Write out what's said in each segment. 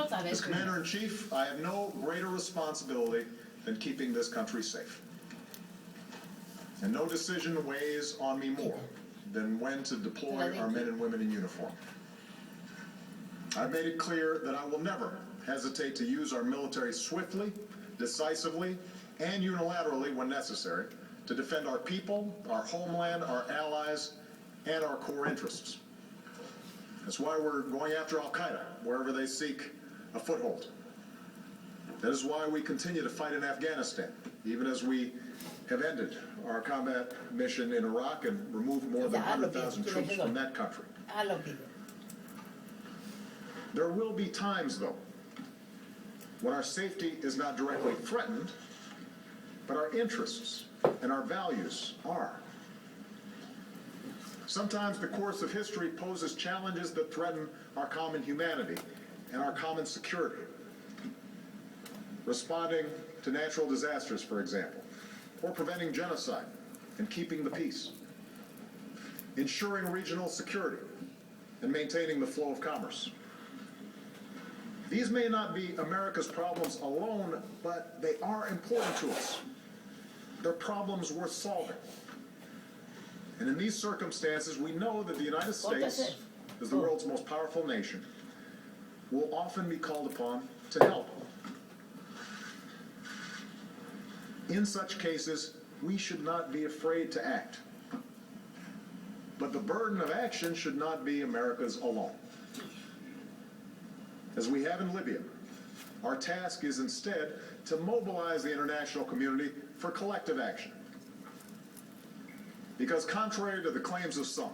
As Commander-in-Chief, I have no greater responsibility than keeping this country safe. And no decision weighs on me more than when to deploy our men and women in uniform. I've made it clear that I will never hesitate to use our military swiftly, decisively, and unilaterally when necessary to defend our people, our homeland, our allies, and our core interests. That's why we're going after al-Qaeda wherever they seek a foothold. That is why we continue to fight in Afghanistan, even as we have ended our combat mission in Iraq and removed more than 100,000 troops from that country. There will be times, though, when our safety is not directly threatened, but our interests and our values are. Sometimes the course of history poses challenges that threaten our common humanity and our common security. Responding to natural disasters, for example, or preventing genocide and keeping the peace. Ensuring regional security and maintaining the flow of commerce. These may not be America's problems alone, but they are important to us. They're problems worth solving. And in these circumstances, we know that the United States, as the world's most powerful nation, will often be called upon to help. In such cases, we should not be afraid to act. But the burden of action should not be America's alone. As we have in Libya, our task is instead to mobilize the international community for collective action. Because contrary to the claims of some,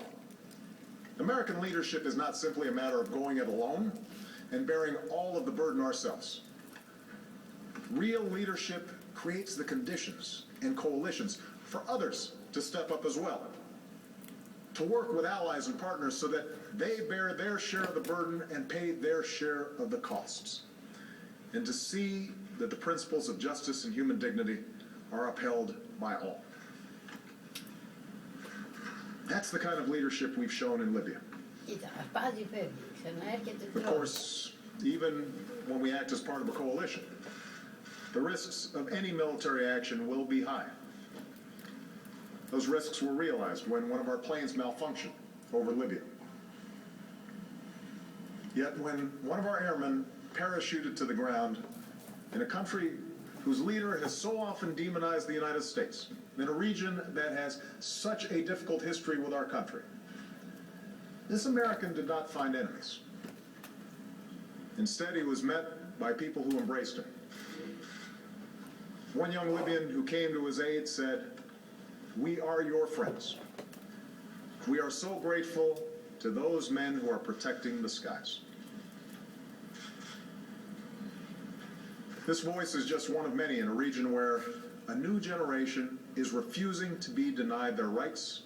American leadership is not simply a matter of going it alone and bearing all of the burden ourselves. Real leadership creates the conditions and coalitions for others to step up as well, to work with allies and partners so that they bear their share of the burden and pay their share of the costs, and to see that the principles of justice and human dignity are upheld by all. That's the kind of leadership we've shown in Libya. Of course, even when we act as part of a coalition, the risks of any military action will be high. Those risks were realized when one of our planes malfunctioned over Libya. Yet when one of our airmen parachuted to the ground in a country whose leader has so often demonized the United States, in a region that has such a difficult history with our country, this American did not find enemies. Instead, he was met by people who embraced him. One young Libyan who came to his aid said, "We are your friends. We are so grateful to those men who are protecting the skies." This voice is just one of many in a region where a new generation is refusing to be denied their rights